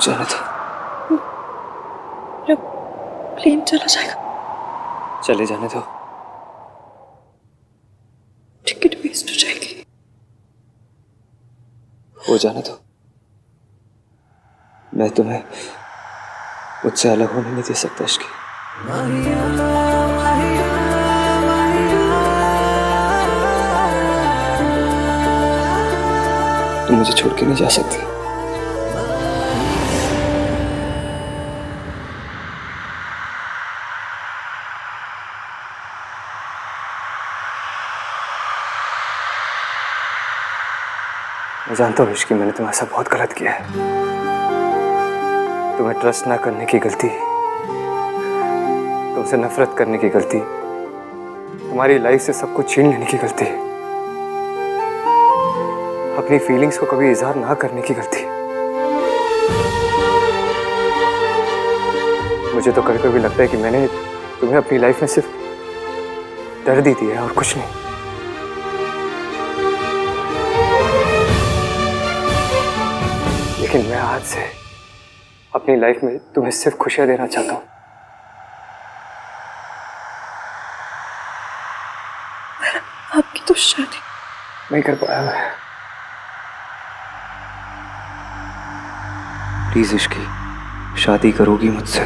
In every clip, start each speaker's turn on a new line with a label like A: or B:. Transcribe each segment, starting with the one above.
A: जाने दो।
B: जब प्लेन चला जाएगा
A: चले जाने दो।
B: टिकट वेस्ट हो जाएगी।
A: हो जाने दो। मैं तुम्हें मुझसे अलग होने नहीं दे सकता इश्की। तुम मुझे छोड़ के नहीं जा सकती। मैं जानता हूँ इश्की, मैंने तुम्हारे साथ बहुत गलत किया है। तुम्हें ट्रस्ट ना करने की गलती, तुमसे नफरत करने की गलती, तुम्हारी लाइफ से सब कुछ छीन लेने की गलती, अपनी फीलिंग्स को कभी इजहार ना करने की गलती। मुझे तो कभी कभी लगता है कि मैंने तुम्हें अपनी लाइफ में सिर्फ दर्द ही दिया है और कुछ नहीं। लेकिन मैं आज से अपनी लाइफ में तुम्हें सिर्फ खुशियां देना चाहता हूं।
B: आपकी तो शादी
A: नहीं कर पाया मैं। प्लीज इश्की, शादी करोगी मुझसे?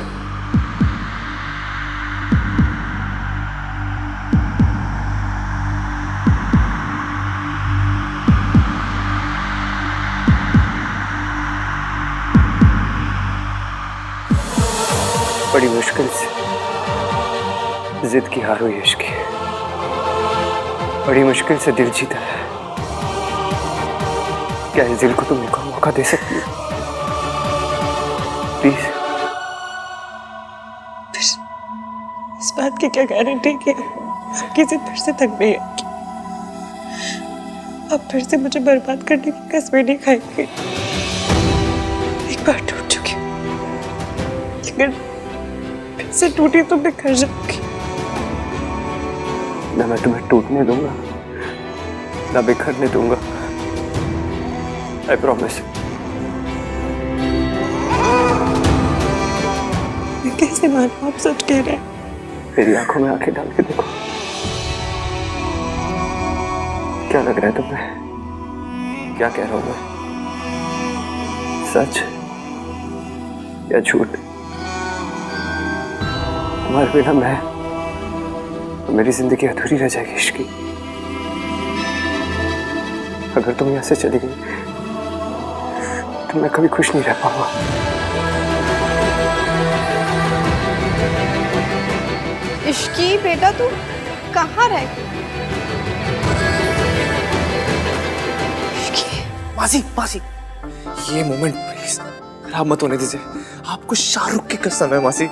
A: बड़ी मुश्किल से जिद की हार हुई इश्की, बड़ी मुश्किल से दिल जीता है। क्या इस दिल को तुम एक और मौका दे सकती हो? प्लीज।
B: इस बात की क्या गारंटी कि आपकी जिद फिर से थक गई है? आप फिर से मुझे बर्बाद करने की कसमें नहीं खाएंगे। एक बार टूट चुकी हूँ, अगर फिर से टूटी तो बिखर जाऊंगी।
A: ना मैं तुम्हें टूटने दूंगा, ना बिखरने दूंगा। I promise.
B: मैं कैसे मानूं आप सच कह रहे हैं?
A: मेरी आंखों में आंखें डाल के देखो। क्या लग रहा है तुम्हें? क्या कह रहा हूं मैं? सच या झूठ? तुम्हारे बिना मैं, मेरी जिंदगी अधूरी रह जाएगी इश्की। अगर तुम यहां से चली गई तो मैं कभी खुश नहीं रह पाऊंगा।
C: इश्की बेटा, तू कहाँ रह गई?
D: मासी, मासी, ये मोमेंट प्लीज खराब मत होने दीजिए। आपको शाहरुख की कसम है मासी।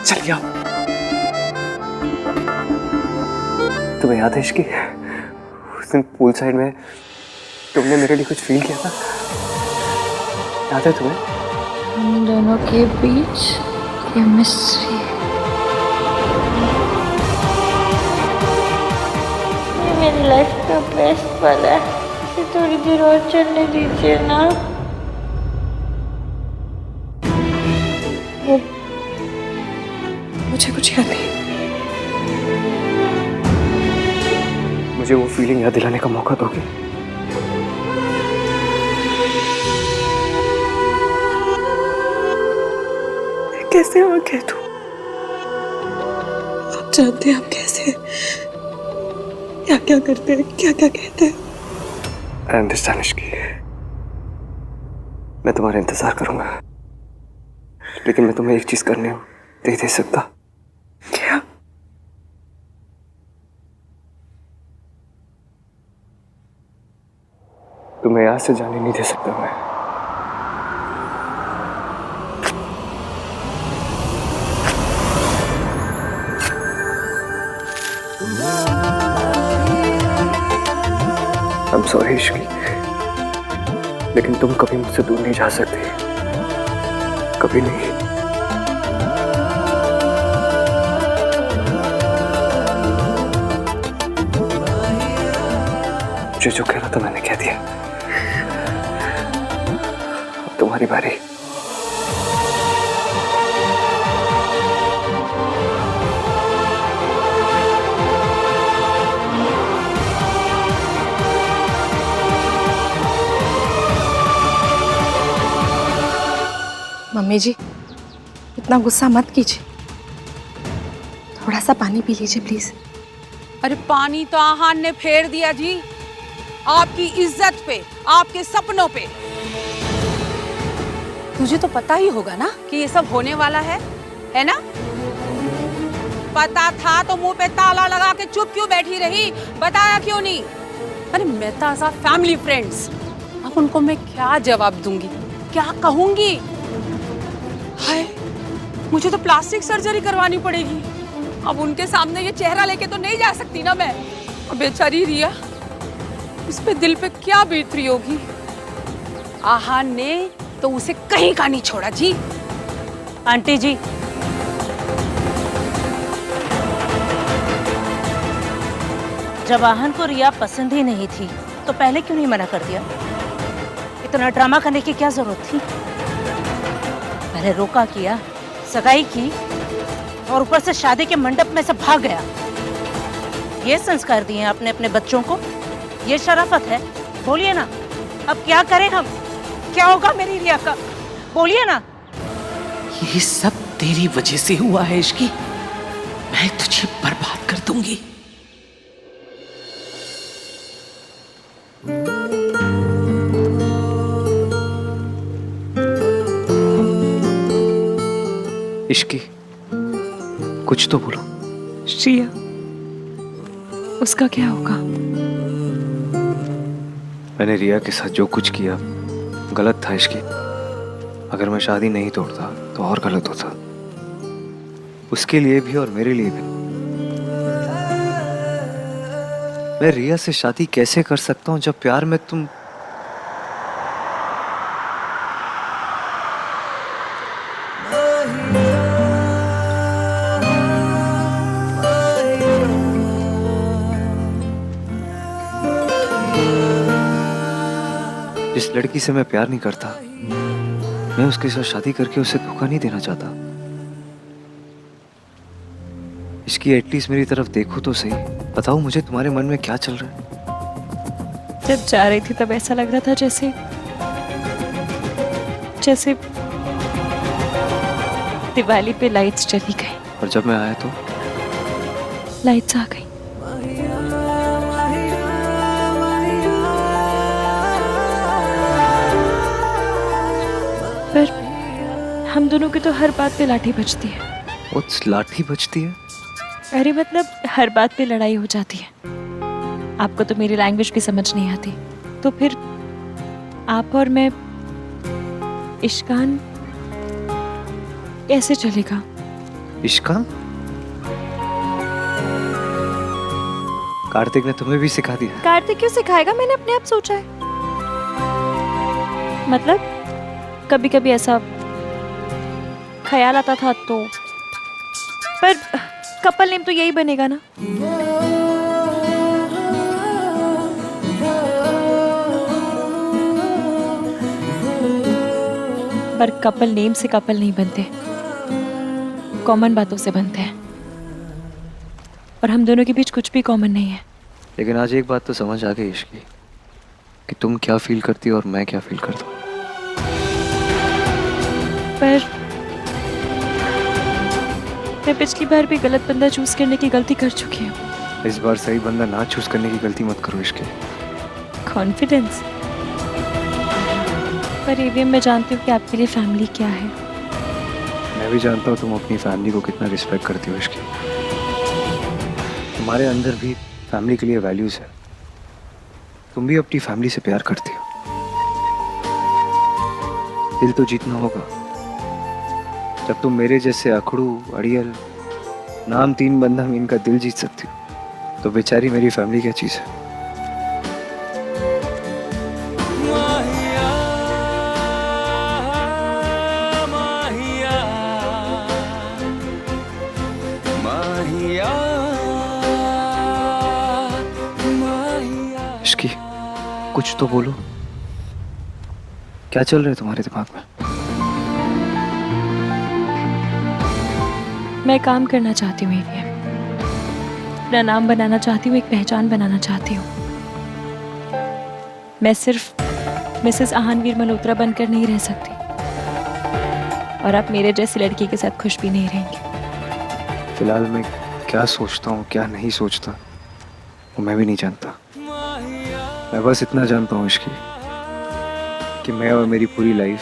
D: चलिए आप।
A: तुम्हें याद है इश्की, उस दिन पूल साइड में तुमने मेरे लिए कुछ फील किया था? याद है तुम्हें?
E: हम दोनों के बीच केमिस्ट्री। ये मेरी लाइफ का बेस्ट पल है। इसे थोड़ी देर और चलने दीजिए ना।
B: मुझे कुछ याद नहीं।
A: मुझे वो फीलिंग याद दिलाने का मौका दोगे?
B: कैसे और कह दूं? आप जानते हैं आप कैसे, क्या क्या करते हैं, क्या क्या कहते हैं।
A: आई अंडरस्टैंड इश्की, मैं तुम्हारा इंतजार करूंगा, लेकिन मैं तुम्हें एक चीज करने दे सकता।
B: क्या?
A: तुम्हें यहाँ से जाने नहीं दे सकता मैं। I'm sorry इश्की, लेकिन तुम कभी मुझसे दूर नहीं जा सकती, कभी नहीं। मुझे जो कह रहा था मैंने कह दिया।
B: मम्मी जी, इतना गुस्सा मत कीजिए, थोड़ा सा पानी पी लीजिए प्लीज।
F: अरे पानी तो आहान ने फेर दिया जी, आपकी इज्जत पे, आपके सपनों पे। तुझे तो पता ही होगा ना कि ये सब होने वाला है ना? पता था तो मुंह पे ताला लगा के चुप क्यों बैठी रही, बताया क्यों नहीं? अरे मेहता साहब फैमिली फ्रेंड्स, अब उनको मैं क्या जवाब दूंगी, क्या कहूंगी? हाय, मुझे तो प्लास्टिक सर्जरी करवानी पड़ेगी। अब उनके सामने ये चेहरा लेके तो नहीं जा सकती ना मैं। और बेचारी रिया, उस पे दिल पे क्या बीत रही होगी। आहान ने तो उसे कहीं का नहीं छोड़ा जी।
G: आंटी जी, जब आहान को रिया पसंद ही नहीं थी तो पहले क्यों नहीं मना कर दिया? इतना ड्रामा करने की क्या जरूरत थी? पहले रोका किया, सगाई की और ऊपर से शादी के मंडप में से भाग गया। ये संस्कार दिए आपने अपने बच्चों को? ये शराफत है? बोलिए ना, अब क्या करें हम? क्या होगा मेरी रिया का? बोलिए ना।
H: ये सब तेरी वजह से हुआ है इश्की, मैं तुझे बर्बाद कर दूंगी।
A: इश्की, कुछ तो बोलो।
B: श्रिया, उसका क्या होगा?
A: मैंने रिया के साथ जो कुछ किया गलत था इश्की। अगर मैं शादी नहीं तोड़ता तो और गलत होता, उसके लिए भी और मेरे लिए भी। मैं रिया से शादी कैसे कर सकता हूं जब प्यार में तुम जिस लड़की से मैं प्यार नहीं करता, मैं उसके साथ शादी करके उसे धोखा नहीं देना चाहता। इसकी एटलीस्ट मेरी तरफ देखो तो सही, बताओ मुझे तुम्हारे मन में क्या चल रहा है।
B: जब जा रही थी तब ऐसा लग रहा था जैसे दिवाली पे लाइट्स चली गई
A: और जब मैं आया तो
B: लाइट्स आ गई। पर हम दोनों की तो हर बात पे लाठी बजती है।
A: उस लाठी बजती है?
B: अरे मतलब हर बात पे लड़ाई हो जाती है। आपको तो मेरी लैंग्वेज भी समझ नहीं आती, तो फिर आप और मैं इश्कान कैसे चलेगा?
A: इश्कान? कार्तिक ने तुम्हें भी सिखा दिया?
B: कार्तिक क्यों सिखाएगा, मैंने अपने आप सोचा है। मतलब कभी कभी ऐसा ख्याल आता था तो, पर कपल नेम तो यही बनेगा ना। पर कपल नेम से कपल नहीं बनते, कॉमन बातों से बनते हैं, और हम दोनों के बीच कुछ भी कॉमन नहीं है।
A: लेकिन आज एक बात तो समझ आ गई इश्की, कि तुम क्या फील करती हो और मैं क्या फील करता हूँ।
B: पर मैं पिछली बार भी गलत बंदा चूज करने की गलती कर चुकी हूँ।
A: इस बार सही बंदा ना चूज करने की गलती मत करो इश्की।
B: कॉन्फिडेंस। पर एवीएम मैं जानती हूँ कि आपके लिए फैमिली क्या है।
A: मैं भी जानता हूँ तुम अपनी फैमिली को कितना रिस्पेक्ट करती हो इश्की। तुम्हारे अंदर भी फैमिली के लिए वैल्यूज है। तुम भी अपनी फैमिली से प्यार करती हो। दिल तो जीतना होगा। जब तुम मेरे जैसे अखड़ू, अड़ियल, नाम तीन बंदा में इनका दिल जीत सकती हो, तो बेचारी मेरी फैमिली क्या चीज है। इश्की, कुछ तो बोलो, क्या चल रहा है तुम्हारे दिमाग में?
B: मैं काम करना चाहती हूँ एवीएम, अपना नाम बनाना चाहती हूँ, एक पहचान बनाना चाहती हूँ। मैं सिर्फ मिसेस आहानवीर मल्होत्रा बनकर नहीं रह सकती। और आप मेरे जैसी लड़की के साथ खुश भी नहीं रहेंगे।
A: फिलहाल मैं क्या सोचता हूँ क्या नहीं सोचता वो मैं भी नहीं जानता। मैं बस इतना जानता हूँ इश्की कि मैं और मेरी पूरी लाइफ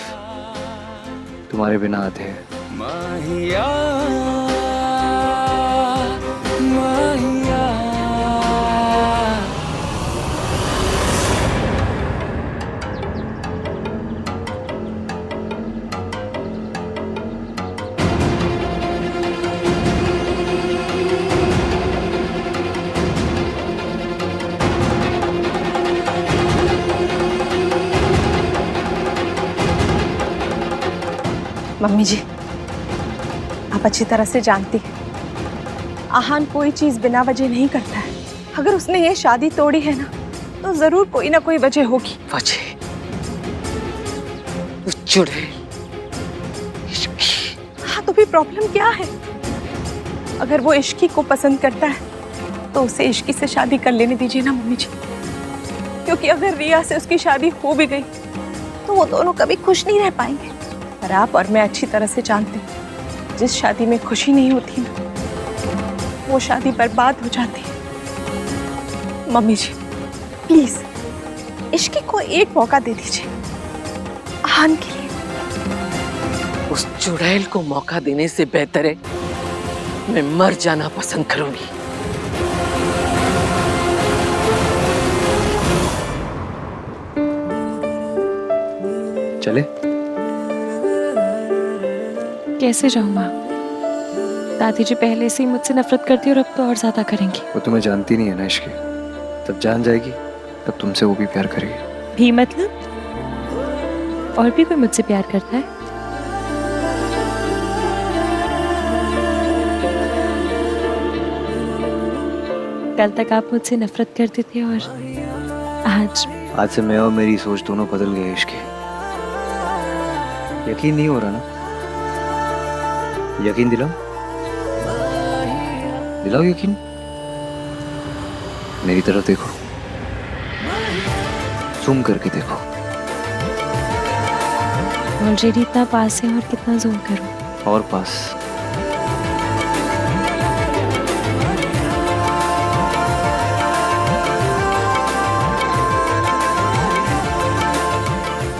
A: तुम्हारे बिना आधे है।
C: मम्मी जी, आप अच्छी तरह से जानती हैं आहान कोई चीज बिना वजह नहीं करता है। अगर उसने ये शादी तोड़ी है ना तो जरूर कोई ना कोई वजह होगी।
H: वजह वो चुड़ैल इश्की।
C: हाँ तो भी प्रॉब्लम क्या है? अगर वो इश्की को पसंद करता है तो उसे इश्की से शादी कर लेने दीजिए ना मम्मी जी, क्योंकि अगर रिया से उसकी शादी हो भी गई तो वो दोनों कभी खुश नहीं रह पाएंगे। पर आप और मैं अच्छी तरह से जानते हैं जिस शादी में खुशी नहीं होती ना वो शादी बर्बाद हो जाती है। मम्मी जी प्लीज इश्की को एक मौका दे दीजिए आहान के लिए।
H: उस चुड़ैल को मौका देने से बेहतर है मैं मर जाना पसंद करूंगी।
A: चले?
B: कैसे जाऊं माँ? दादी जी पहले से ही मुझसे नफरत करती और अब तो और ज्यादा करेंगी।
A: वो तुम्हें जानती नहीं है ना इश्की, तब जान जाएगी तब तुमसे वो भी प्यार करेगी।
B: भी मतलब? और भी कोई मुझसे प्यार करता है? कल तक आप मुझसे नफरत करते थे और आज
A: से मैं और मेरी सोच दोनों बदल गए इश्की। यकीन नहीं हो रहा ना? यकीन दिलाओ, दिलाओ यकीन। मेरी तरफ देखो, जूम करके देखो।
B: ऑलरेडी इतना पास है और कितना जूम करूं?
A: और पास।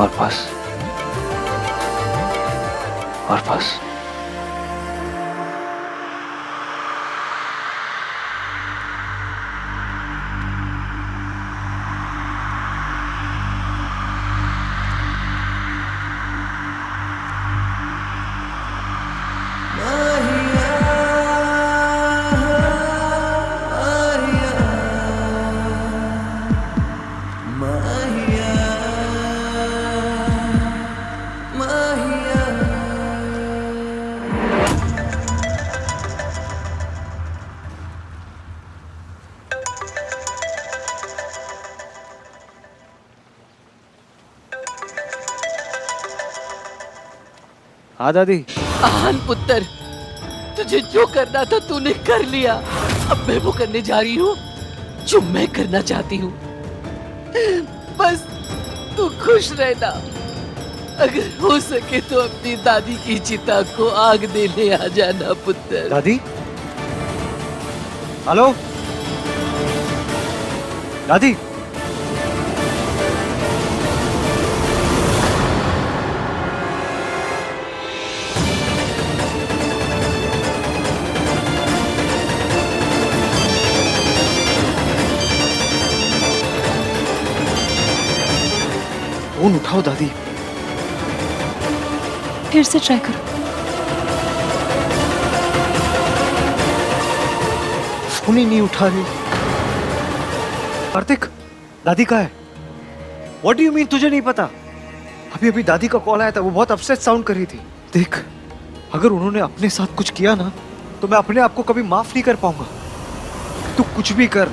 A: और पास। और पास। हाँ दादी।
H: आहान पुत्र, तुझे जो करना था तूने कर लिया। अब मैं वो करने जा रही हूँ जो मैं करना चाहती हूँ। बस तू खुश रहना। अगर हो सके तो अपनी दादी की चिता को आग देने आ जाना पुत्र।
A: दादी? हेलो दादी? फोन उठाओ दादी।
B: फिर से ट्राई करो।
A: फोन ही नहीं उठा रही। कार्तिक, दादी कहाँ है? What do you mean तुझे नहीं पता? अभी अभी दादी का कॉल आया था, वो बहुत अपसेट साउंड कर रही थी। देख, अगर उन्होंने अपने साथ कुछ किया ना तो मैं अपने आप को कभी माफ नहीं कर पाऊंगा। तू कुछ भी कर,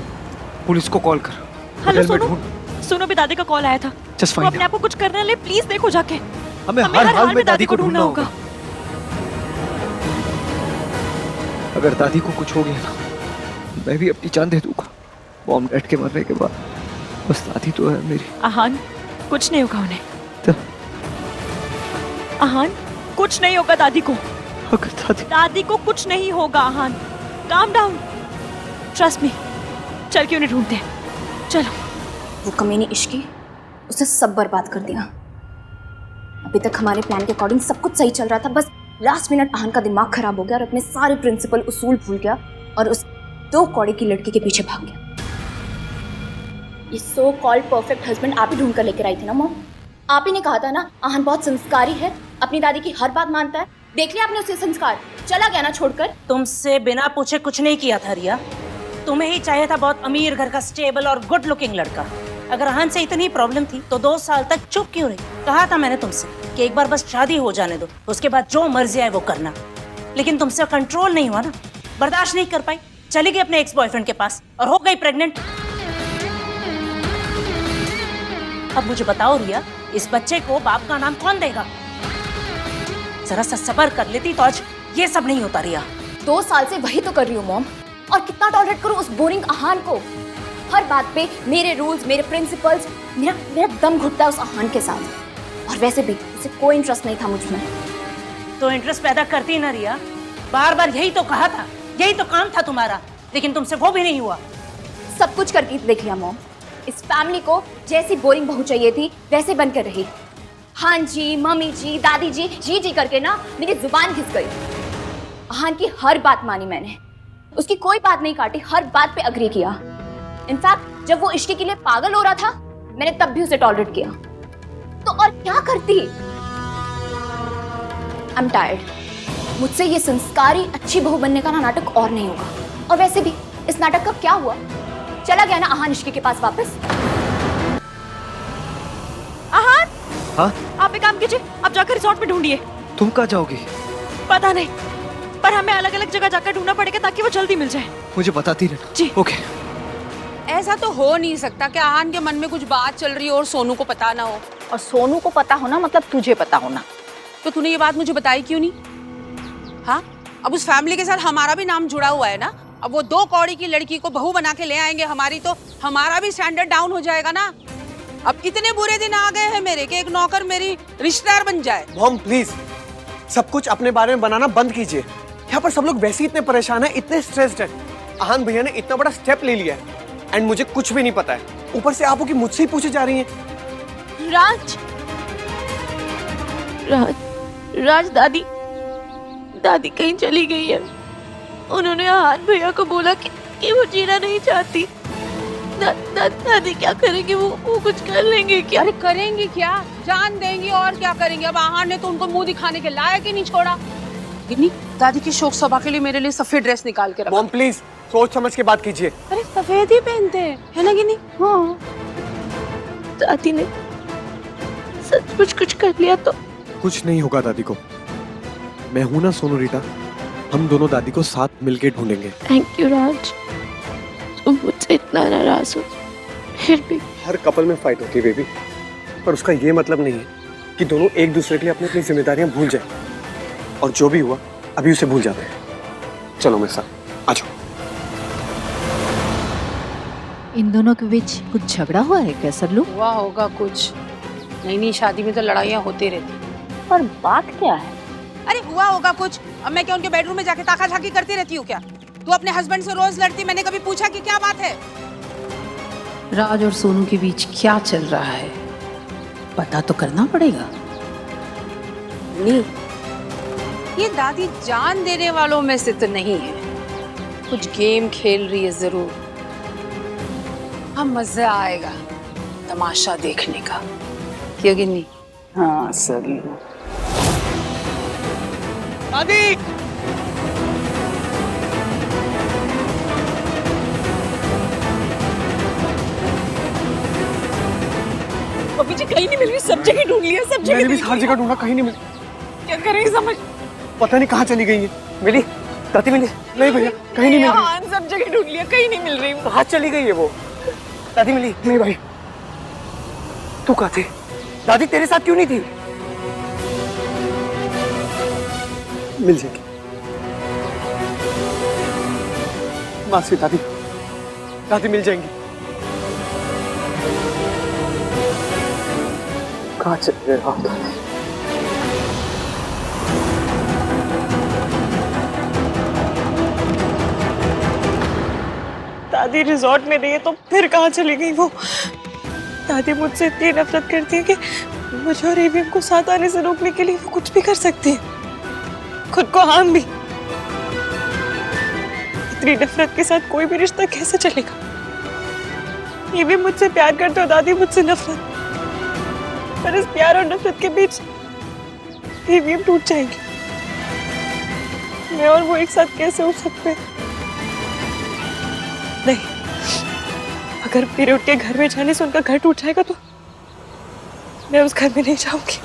A: पुलिस को कॉल कर।
B: हेलो
A: होटल में
B: सुनो,
A: ढूंढ।
B: सुनो भी दादी का कॉल आया था।
A: Just
B: वो
A: find
B: अपने
A: out.
B: आप को कुछ करने ले, प्लीज देखो जाके।
A: हमें हर हाल में दादी को ढूंढना होगा। अगर दादी को कुछ हो गया ना, मैं भी अपनी जान दे दूंगा। बॉम्ब डैड के मरने के बाद बस दादी तो है मेरी।
B: आहान, कुछ नहीं होगा उन्हें।
A: तो?
B: आहान, कुछ नहीं होगा दादी को।
A: अगर
B: दादी को कुछ नहीं होगा आहान। Calm down, trust me. चल के उन्हें ढूंढते हैं, चलो।
I: वो कमीनी इश्की, उसने सब बर्बाद कर दिया। अभी तक हमारे प्लान के अकॉर्डिंग सब कुछ सही चल रहा था, बस लास्ट मिनट आहान का दिमाग खराब हो गया और अपने सारे प्रिंसिपल उसूल भूल गया और उस 2 कौड़े की लड़की के पीछे भाग गया। ये सो कॉल्ड परफेक्ट हस्बैंड आप ही ढूंढ कर लेकर आई थी ना मॉम। आप ही ने कहा था ना आहान बहुत संस्कारी है, अपनी दादी की हर बात मानता है। देख लिया आपने उसके संस्कार, चला गया ना छोड़कर।
G: तुमसे बिना पूछे कुछ नहीं किया था रिया। तुम्हें ही चाहिए था बहुत अमीर घर का स्टेबल और गुड लुकिंग लड़का। अगर आहान से इतनी प्रॉब्लम थी तो 2 साल तक चुप क्यों रही? कहा था मैंने तुमसे कि एक बार बस शादी हो जाने दो, उसके बाद जो मर्जी आए वो करना। लेकिन तुमसे कंट्रोल नहीं हुआ ना, बर्दाश्त नहीं कर पाई, चली गई अपने एक्स बॉयफ्रेंड के पास और हो गई प्रेग्नेंट। अब मुझे बताओ रिया, इस बच्चे को बाप का नाम कौन देगा? जरा सा सब्र कर लेती तो आज ये सब नहीं होता रिया।
I: 2 साल से वही तो कर रही हूँ मॉम, और कितना टॉलरेट करूँ उस बोरिंग आहान को। हर बात पे मेरे रूल्स, मेरे प्रिंसिपल्स, मेरा दम घुटता है उस आहान के साथ। और वैसे भी उसे कोई इंटरेस्ट नहीं था मुझ में।
G: तो इंटरेस्ट पैदा करती ना रिया, बार बार यही तो कहा था, यही तो काम था तुम्हारा, लेकिन तुमसे वो भी नहीं हुआ।
I: सब कुछ करके देख लिया मॉम। इस फैमिली को जैसी बोरिंग बहू चाहिए थी वैसे बनकर रही। हाँ जी, मम्मी जी, दादी जी, जी जी करके ना मेरी जुबान घिस गई। आहान की हर बात मानी मैंने, उसकी कोई बात नहीं काटी, हर बात पे अग्री किया। इनफैक्ट जब वो इश्क के लिए पागल हो रहा था मैंने तब भी उसे टॉलरेट किया। तो और क्या करती? I am tired. मुझसे ये संस्कारी अच्छी बहू बनने का ना नाटक और नहीं होगा। और वैसे भी इस नाटक का क्या हुआ? चला गया ना आहान इश्की के पास वापस।
B: आहान,
A: हाँ?
B: आप एक काम कीजिए, आप जाकर रिसोर्ट में ढूंढिए।
A: तुम कहाँ जाओगी?
B: पता नहीं, पर हमें अलग अलग जगह जाकर ढूंढना पड़ेगा ताकि वो जल्दी मिल जाए।
A: मुझे बताती रहना।
B: जी।
A: ओके।
F: ऐसा तो हो नहीं सकता कि आहान के मन में कुछ बात चल रही हो और सोनू को पता ना हो।
C: और सोनू को पता होना मतलब तुझे पता होना।
F: तो तूने ये बात मुझे बताई क्यों नहीं? हाँ, अब उस फैमिली के साथ हमारा भी नाम जुड़ा हुआ है ना। अब वो 2 कौड़ी की लड़की को बहू बना के ले आएंगे हमारी, तो हमारा भी स्टैंडर्ड डाउन हो जाएगा ना। अब इतने बुरे दिन आ गए हैं मेरे कि एक नौकर मेरी रिश्तेदार बन जाए।
D: मॉम प्लीज, सब कुछ अपने बारे में बनाना बंद कीजिए। यहाँ पर सब लोग वैसे ही इतने परेशान हैं, इतने स्ट्रेस्ड हैं। आहान भैया ने इतना बड़ा स्टेप ले लिया है एंड मुझे कुछ भी नहीं पता है। ऊपर से आप हो कि मुझसे ही पूछे जा रही हैं।
B: राज दादी कहीं चली गई है। उन्होंने आहान भैया को बोला कि वो जीना नहीं चाहती। दादी क्या करेंगे? वो कुछ कर लेंगे क्या?
F: अरे करेंगे क्या, जान देंगी और क्या करेंगे। अब आहान ने तो उनको मुंह दिखाने के लायक ही नहीं छोड़ा। गिन्नी, दादी की शोक सभा के लिए मेरे लिए सफेद ड्रेस निकाल के रखा।
D: मॉम प्लीज सोच समझ के बात कीजिए।
F: अरे सफेद ही पहनते हैं, है ना गिन्नी? हाँ।
B: दादी ने सच कुछ कर लिया तो?
D: कुछ नहीं होगा दादी को। मैं हूं ना सोनू रीटा, हम दोनों दादी को साथ मिलके ढूंढेंगे।
B: थैंक यू राज, तुम मुझसे इतना नाराज हो फिर भी।
D: हर कपल में फाइट होती है बेबी, पर उसका ये मतलब नहीं है कि दोनों एक दूसरे के लिए अपनी अपनी जिम्मेदारियां भूल जाए। और जो भी हुआ अभी उसे भूल जाते हैं। चलो मेरे साथ आ जाओ।
J: इन दोनों के बीच कुछ झगड़ा हुआ है क्या सल्लू?
F: हुआ होगा कुछ। नई शादी में तो लड़ाइयाँ होती रहती।
C: पर बात क्या है?
F: अरे हुआ होगा कुछ। अब मैं क्या उनके बेडरूम में जाके ताका झाकी करती रहती हूँ क्या? तू अपने हस्बैंड से रोज लड़ती, मैंने कभी पूछा कि क्या बात है?
H: राज और सोनू के बीच क्या चल रहा है पता तो करना पड़ेगा।
F: नहीं, ये दादी जान देने वालों में से तो नहीं है। कुछ गेम खेल रही है जरूर। हम मजा आएगा तमाशा देखने का, क्यों गिन्नी? हाँ सही।
D: दादी
C: मम्मी जी कहीं नहीं मिल रही, सब जगह ढूंढ लिया, सब जगह।
D: मैंने भी हर जगह ढूंढा, कहीं नहीं मिली।
C: क्या करें समझ?
D: पता नहीं कहाँ चली गई है। मिली? दादी मिली? नहीं भैया, कहीं नहीं मिल रही।
C: हाँ, सब जगह ढूंढ लिया, कहीं नहीं मिल रही।
D: कहाँ चली गई है वो? दादी मिली? नहीं भाई। तू कहाँ थी? दादी तेरे साथ क्यों नहीं थी? मिल जाएगी। मासी दादी, दादी मिल जाएंगी। कहाँ चले गए आप?
C: दादी रिजॉर्ट में नहीं है तो फिर कहाँ चली गई वो? दादी मुझसे इतनी नफरत करती है कि मुझे और एवीएम को साथ आने से रोकने के लिए वो कुछ भी कर सकती है, खुद को हार्म भी। इतनी नफरत के साथ कोई भी रिश्ता कैसे चलेगा? एवीएम मुझसे प्यार करते हो, दादी मुझसे नफरत, पर इस प्यार और नफरत के बीच एवीएम टूट जाएंगे। मैं और वो एक साथ कैसे हो सकते हैं? नहीं, अगर मेरे उठ के घर में जाने से उनका घर टूट जाएगा तो मैं उस घर में नहीं जाऊंगी।